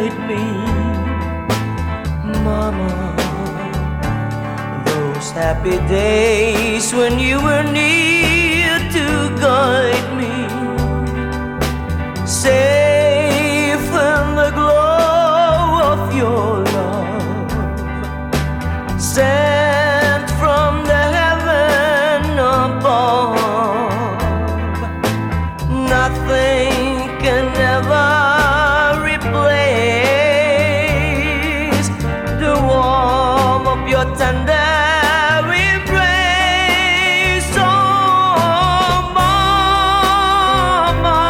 guide me. Mama, those happy days when you were near to guide me, safe in the glow of your love, sent from the heaven above. Nothing can ever replace the warmth of your tender embrace. Oh, Mama,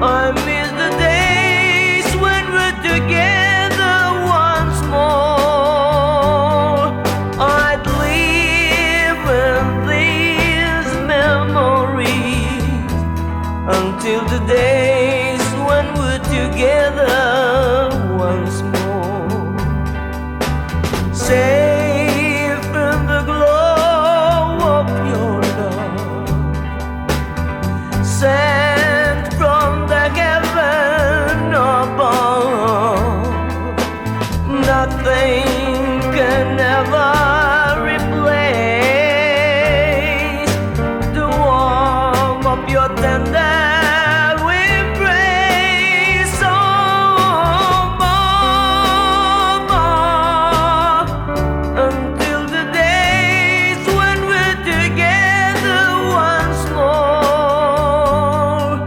I miss the days when we're together once more. I'd live in these memories until the days when we're together once more. Safe in the glow of your love, sent from the heaven above. Nothing can ever replace the warmth of your tender embrace. Oh, Mama, until the days when we're together once more.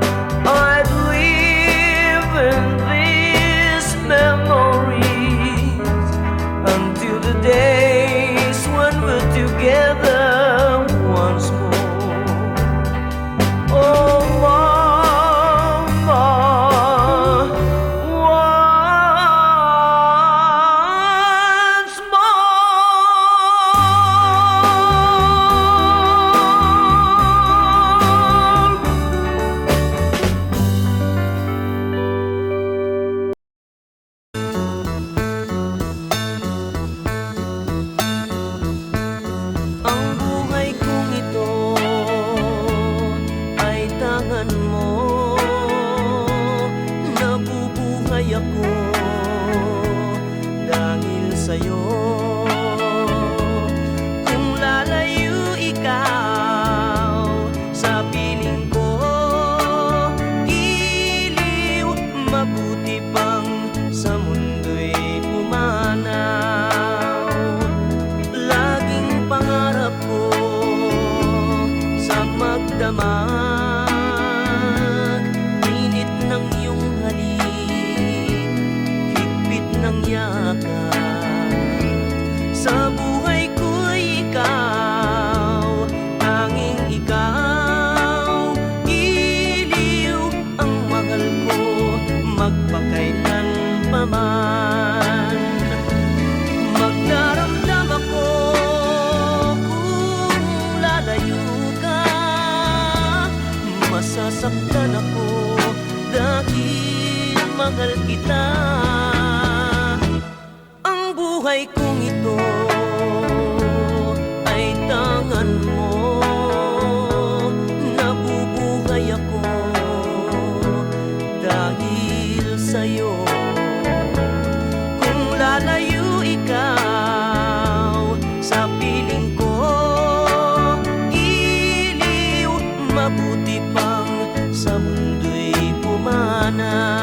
I'd live in these memories until the days when we're together once more. Oh, Mama, once ang buhay kong ito ay tangan mo. Nabubuhay ako dahil sa'yo. Kung lalayo ikaw sa piling ko, giliw, mabuti pang sa mundo'y pumanaw. Laging pangarap ko sa magdamag, init ng iyong halik, higpit ng yakap. Sa buhay ko'y ikaw, tanging ikaw, giliw ang mahal ko, magpakailan pa man. Magdaramdam ako kung lalayo ka, masasaktan ako dahil mahal kita. Ang buhay kong ito ay tangan mo. Nabubuhay ako dahil sa'yo. Kung lalayo ikaw sa piling ko, giliw, mabuti pang sa mundo'y pumanaw.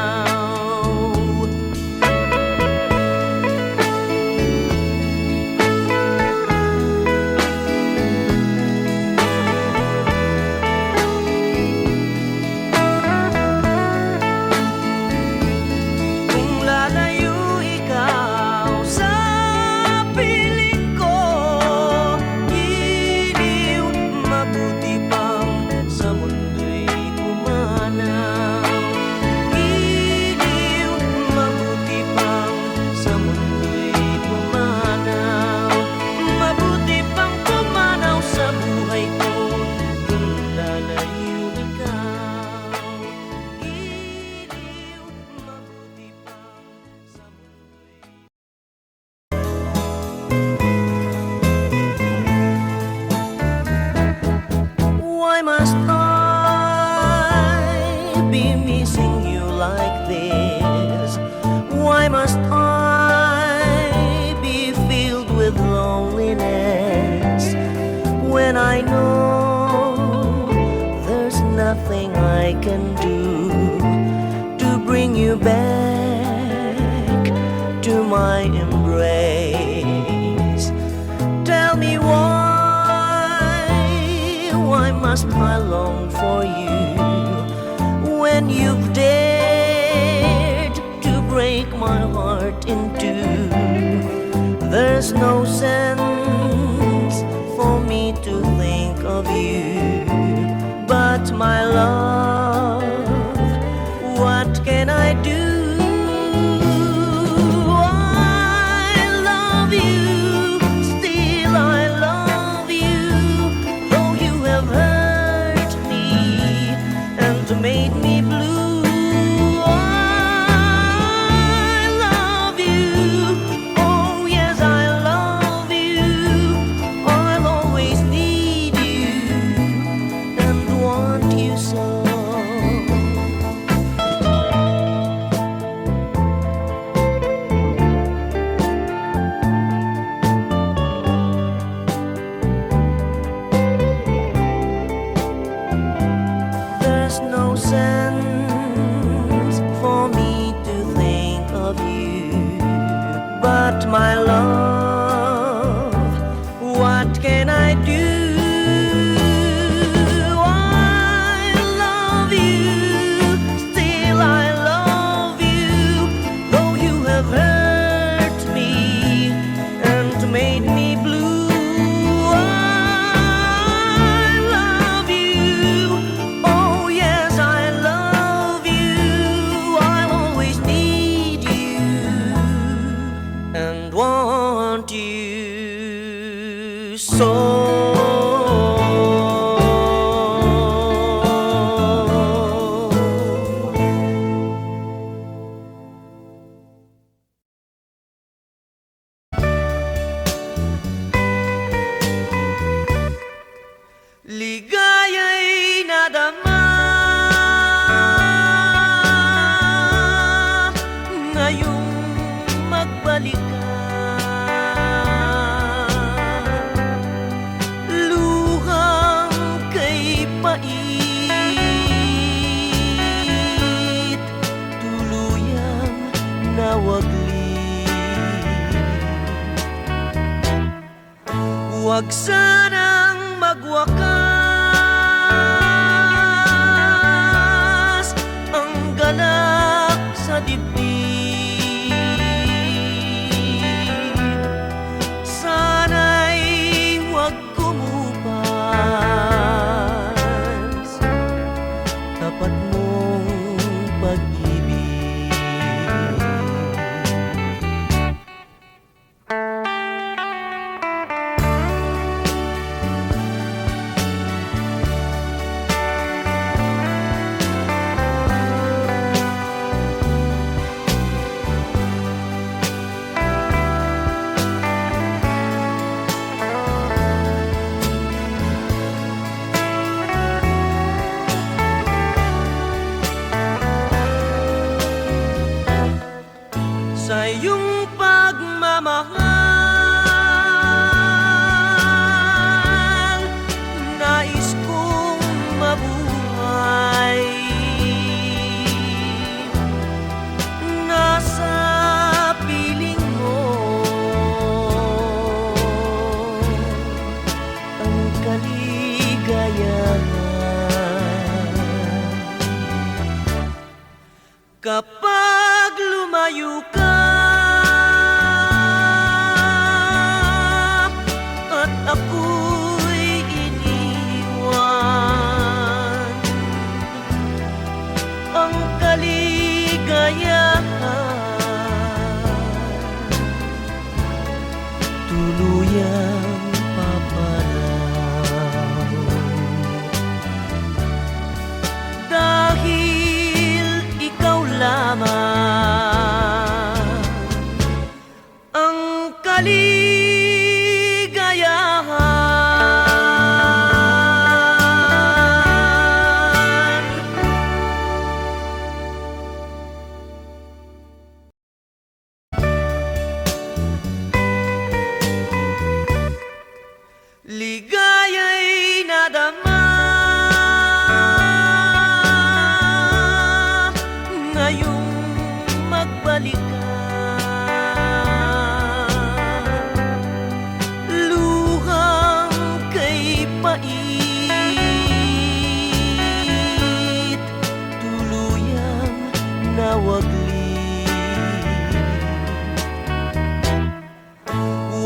Kung lalayo ikaw to my embrace. Tell me why must I long for you when you've dared to break my heart in two? There's no sense for me to think of you, but my love, what can I do? I love you, still I love you, though you have hurt me and made me blue. I love you, oh yes I love you, I'll always need you and want you so. There's no sense for me to think of you, but my love, what can I do? I love you, still I love you, though you have hurt me and made me blue. I love you, oh yes I love you, I'll always need you and want you so. Ligaya'y nadama ngayong magbalik ka. Luhang kay pait, tuluyang nawaglit. Huwag sanang magwakas ang galak sa dibdib. Sana'y huwag kumupas tapat mong pag-ibig. Sa iyong pagmamahal, nais kong mabuhay. Nasa piling mo ang kaligayahan. Kapag lumayo ka at ako'y iniwan, ang kaligayahan tuluyang paparaw. Dahil ikaw lamang ang kaligayahan. Ligaya'y nadama ngayong magbalik ka.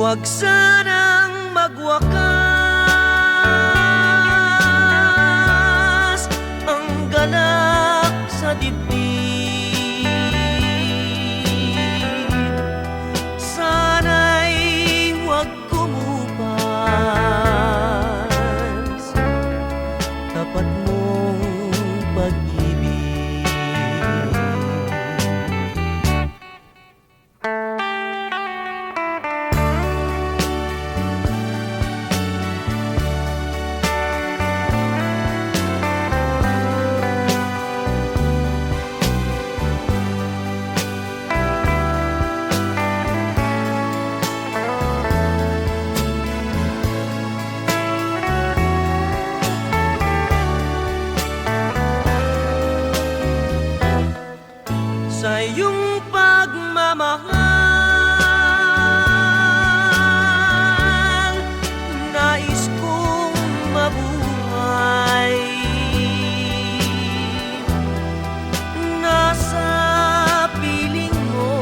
Huwag sanang magwakas ang ganap sa dibdib. Sana'y huwag kumupas tapat mong pag-ibig. Sa iyong pagmamahal, nais kong mabuhay. Nasa piling mo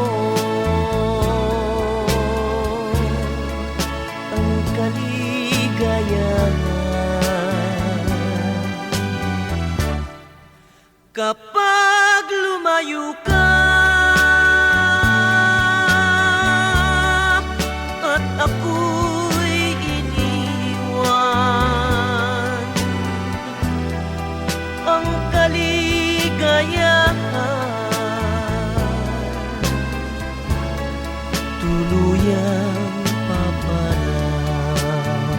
ang kaligayahan. Kapag lumayo ka at ako'y iniwan, ang kaligayahan tuluyang papanaw.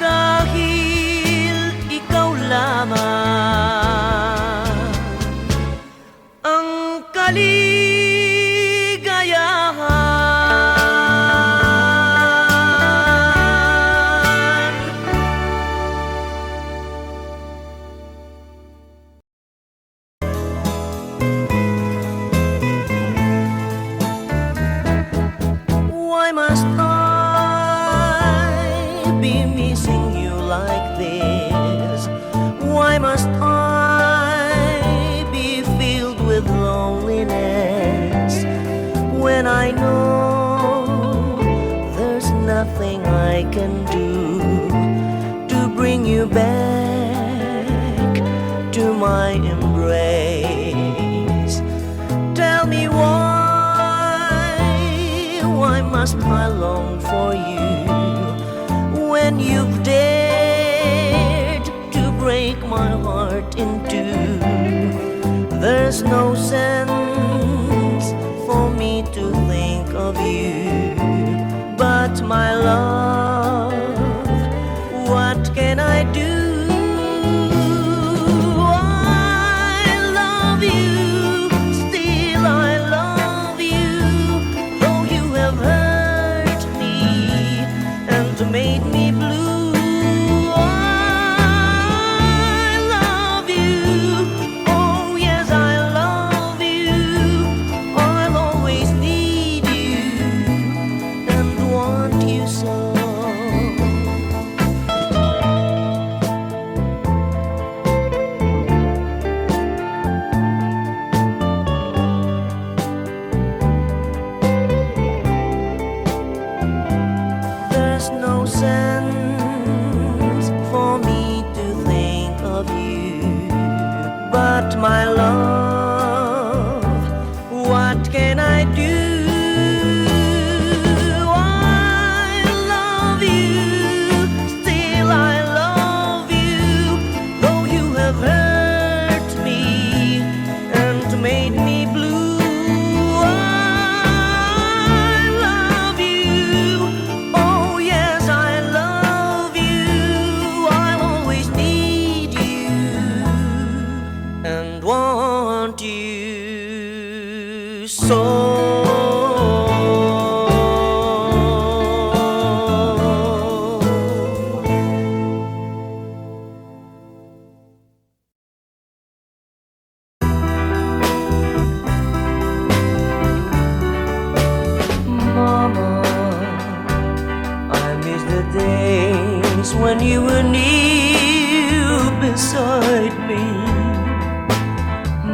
Dahil ikaw lamang ang kaligayahan. Why must I be missing you like this? Why must I be filled with loneliness when I know there's nothing I can do to bring you back to my embrace? Tell me why must I long for you when you've dared to break my heart in two? There's no sense for me to think of you, but my love, what can I do? I love you, still I love you, though you have hurt me and made me blue. I love you, oh yes I love you, I'll always need you and want you so. There's no sense for me to think of you, but my love, what can I do? I love you, still I love you, though you have hurt me and made me blue. I love you, oh yes I love you, I'll always need you and want you so. Mama, I miss the days when you were near beside me.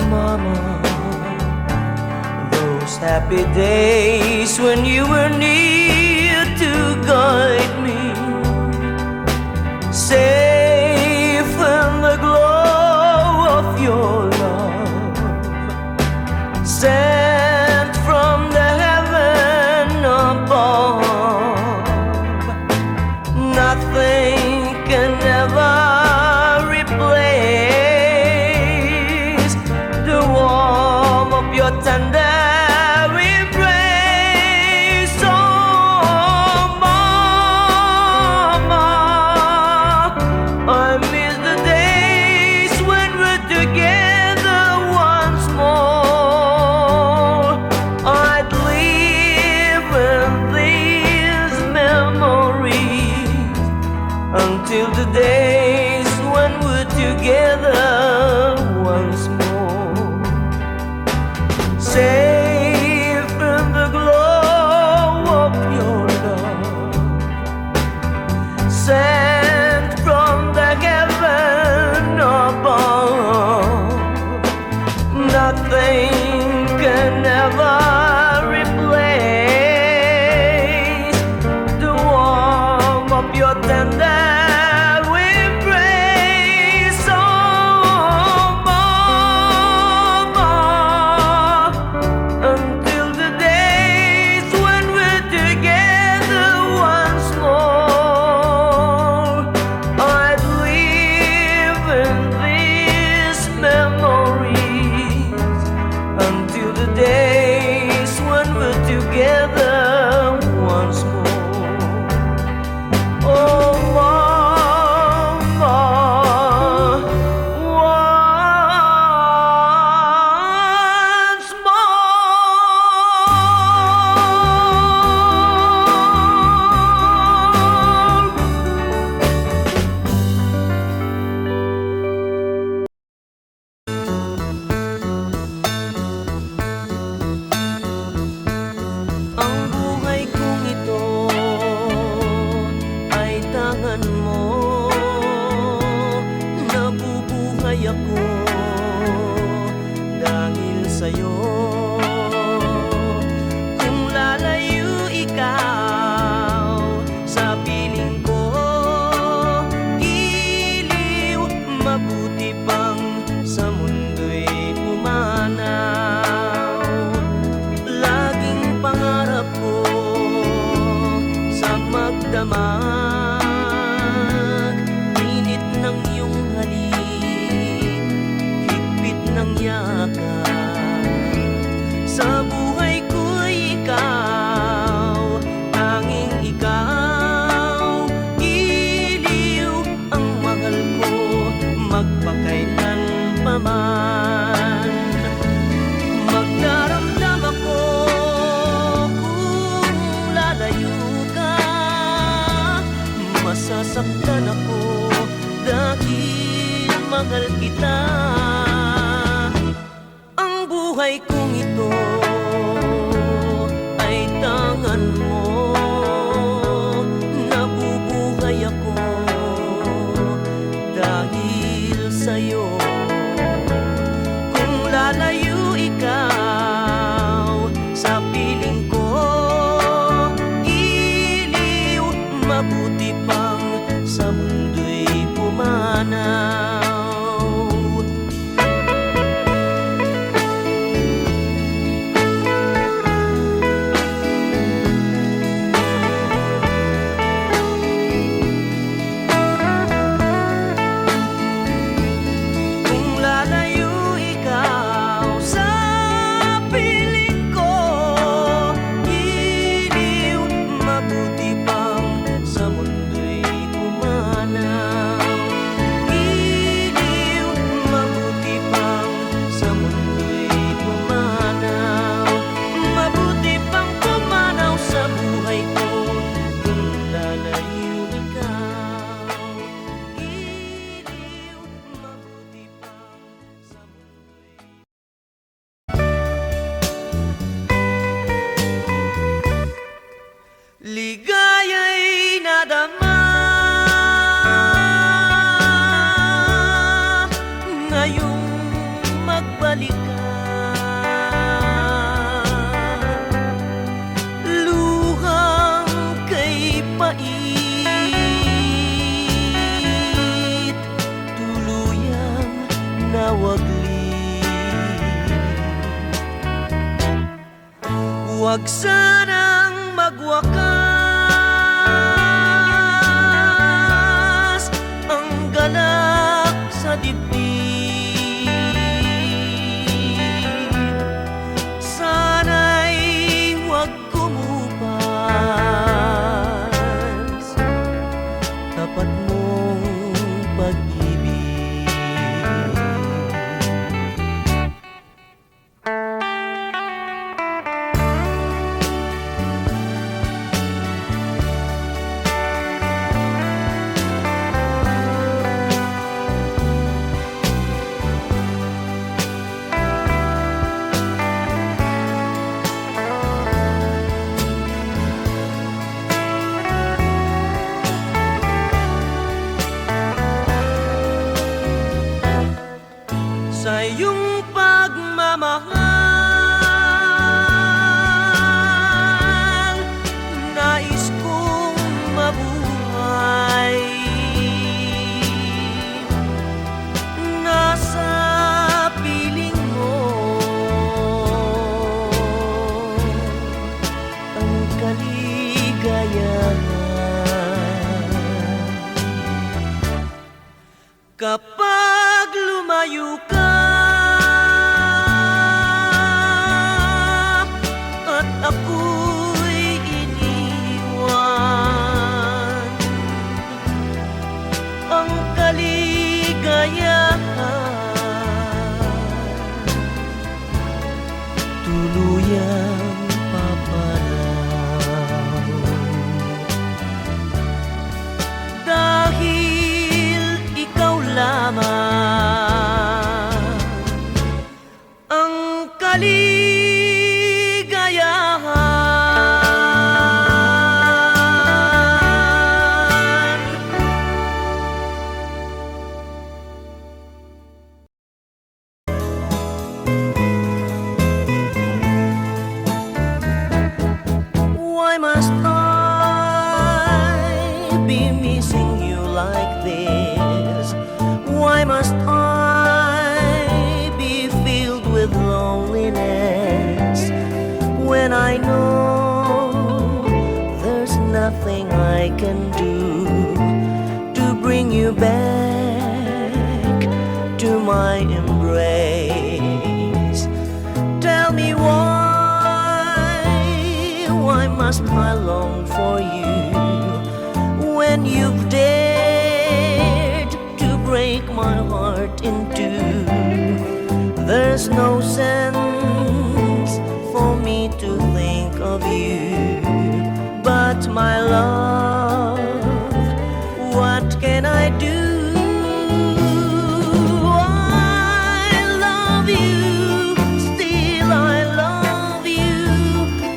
Mama, those happy days when you were near to guide me, safe in the glow of your love, sent from the heaven above. Nothing can ever replace the warmth of your tender embrace. Oh, mama, I miss the days when we're together once more. I'd live in these memories until the days when we're together once more. Safe in the glow of your love, sent from the heaven above. Nothing can ever replace the warmth of your tender embrace. Oh, mama, until the days when we're together once more. I'd live in these memories until the days when we're together once more. Oh, mama, once ang buhay kong ito ay tangan mo. Nabubuhay ako dahil sa'yo. Kung lalayo ikaw sa piling ko, giliw, mabuti pang sa mundo'y pumanaw. Laging pangarap ko sa magdamag, init ng iyong halik, higpit ng yakap. Huwag sanang magwakas ang ganap sa dibdib. Sana'y huwag kumupas tapat mong pag-ibig. Sa iyong pagmamahal, nais kong mabuhay. Nasa piling mo ang kaligayahan. Kapag lumayo ka at ako'y iniwan, ang kaligayahan tuluyang papanaw. Dahil ikaw lamang ang kaligayahan. Why must I be missing you like this? Why must I be filled with loneliness when I know there's nothing I can do to bring you back to my embrace? Tell me why must I long for you when you've dared to break my heart in two? There's no sense for me to think of you, but my love, what can I do? I love you, still I love you,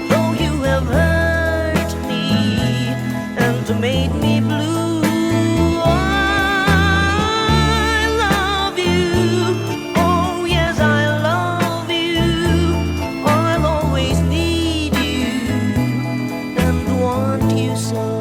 though you have hurt me and made me blue. I love you, oh yes I love you, I'll always need you and want you so.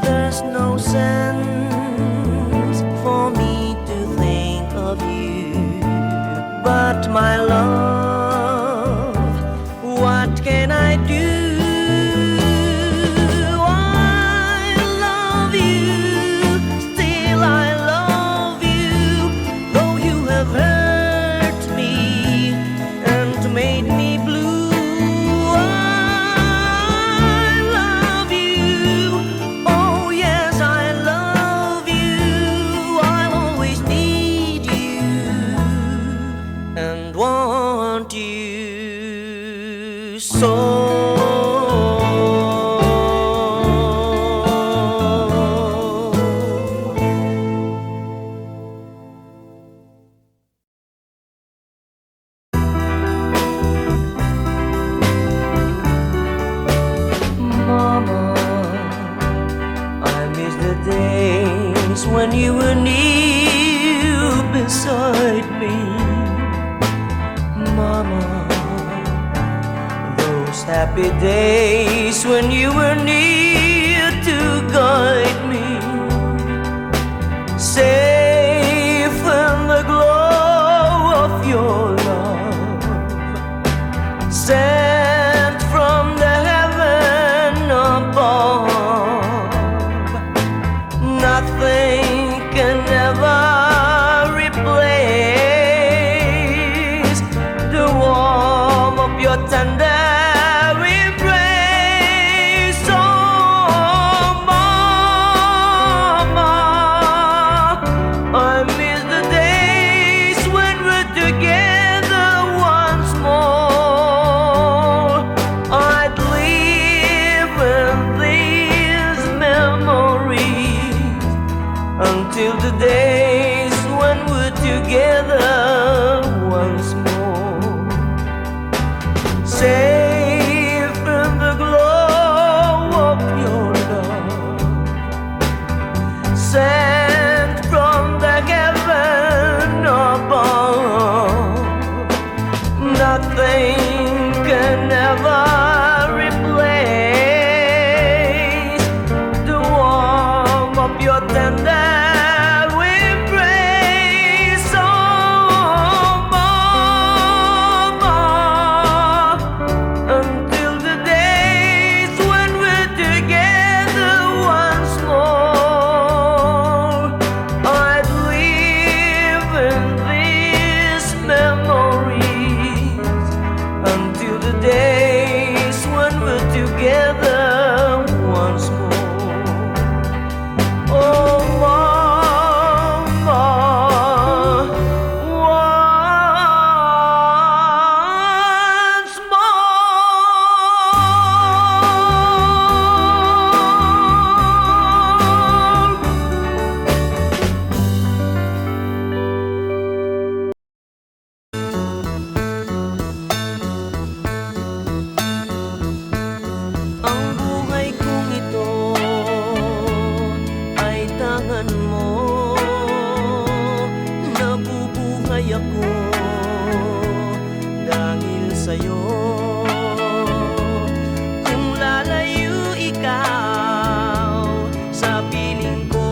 There's no sense for me to think of you, but my love, what can I do? I love you, still I love you, though you have hurt me and made me blue. I love you, oh yes I love you, I'll always need you and want you so. Mama, I miss the days when you were near beside me. Mama, those happy days when you were near to guide me, safe in the glow of your love, sent from the heaven above. Nothing can ever replace the warmth of your tender embrace. Oh, mama, I miss the days when we're together once more. I'd live in these memories until the days when we're together once more. Safe in the glow of your love, sent from the heaven above. Nothing can ever replace the warmth of your tender embrace. Oh, mama, until the days when we're together once more. I'd live in these memories until the days when we're together once more. Oh, mama, once ang buhay kong ito ay tangan mo. Nabubuhay ako dahil sa'yo. Kung lalayo ikaw sa piling ko,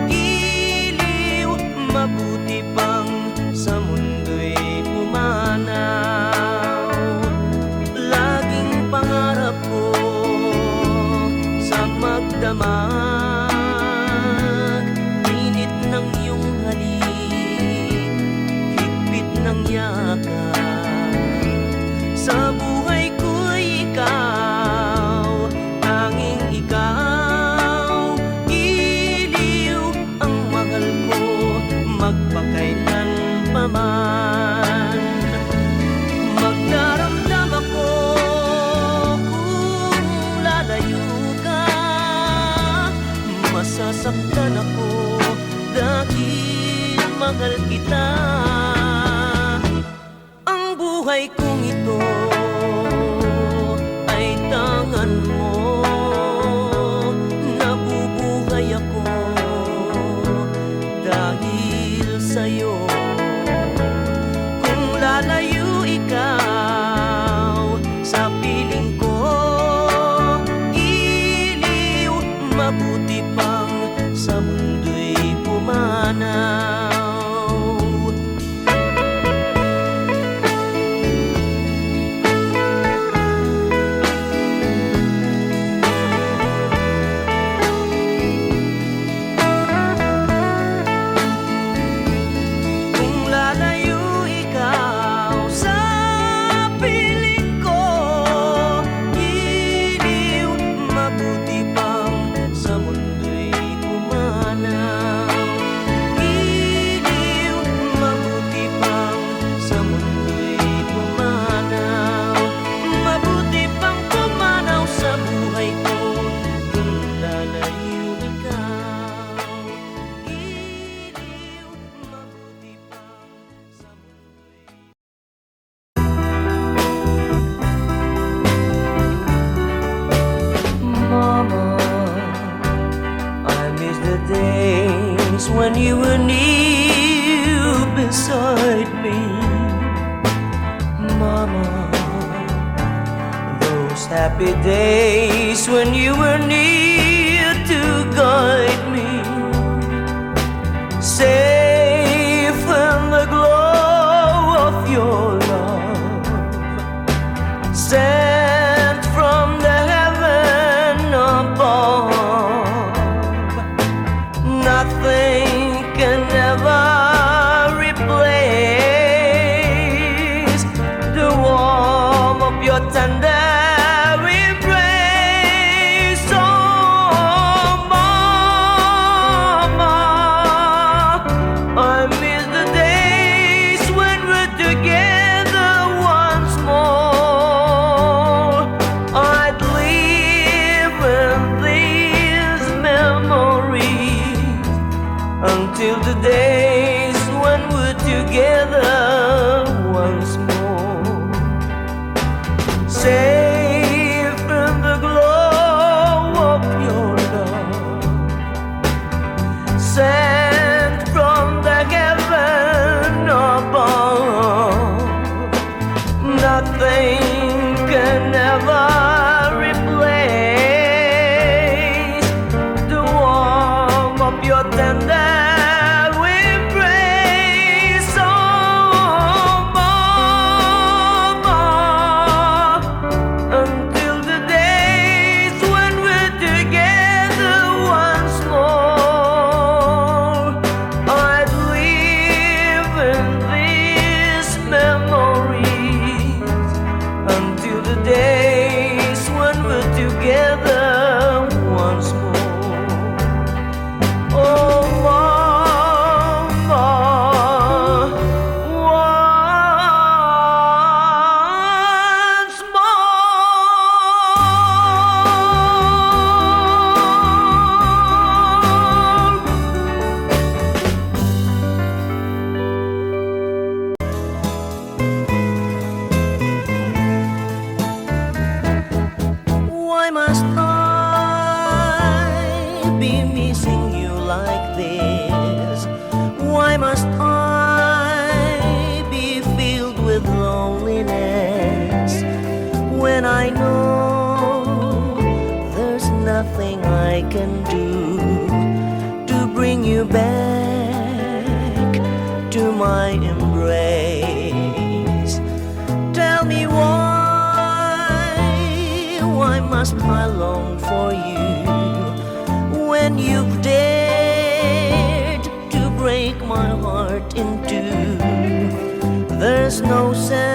giliw, mabuti pang sa mundo'y pumanaw. Laging pangarap ko sa magdamag, init ng iyong halik, higpit ng yakap. Sa buhay ko'y ikaw, tanging ikaw, giliw ang mahal ko, magpakailan pa man. Magdaramdam ako kung lalayo ka, masasaktan ako dahil mahal kita. Ang buhay kong ito ay tangan mo. Nabubuhay ako dahil sa'yo. Kung lalayo ikaw sa piling ko, giliw, mabuti pang sa mundo'y pumanaw. Kung lalayo ikaw sa piling ko, giliw, mabuti pang sa mundo'y pumanaw. Giliw, mabuti pang sa mundo'y pumanaw. Mabuti pang pumanaw sa buhay ko kung lalayo ikaw. Giliw, mabuti pang sa mundo'y Mama, I miss the days when you were near beside me. Mama, those happy days when you were near to guide me, safe in the glow of your love, sent from the heaven above. Nothing can ever replace the warmth of your tender embrace. Oh, mama, I miss the days when we're together once more. I'd live in these memories until the days when we're together once more. Safe in the glow of your love, sent from the heaven above. Nothing can ever replace the warmth of your tender embrace. Oh, mama, until the days when we're together once more. I'd live in these memories until the days when we're together once more. Oh, mama, once more. Why must I be missing you like this? Why must I be filled with loneliness when I know there's nothing I can do to bring you back to my embrace? Tell me why must I long for you when you've dared to break my heart in two? There's no sense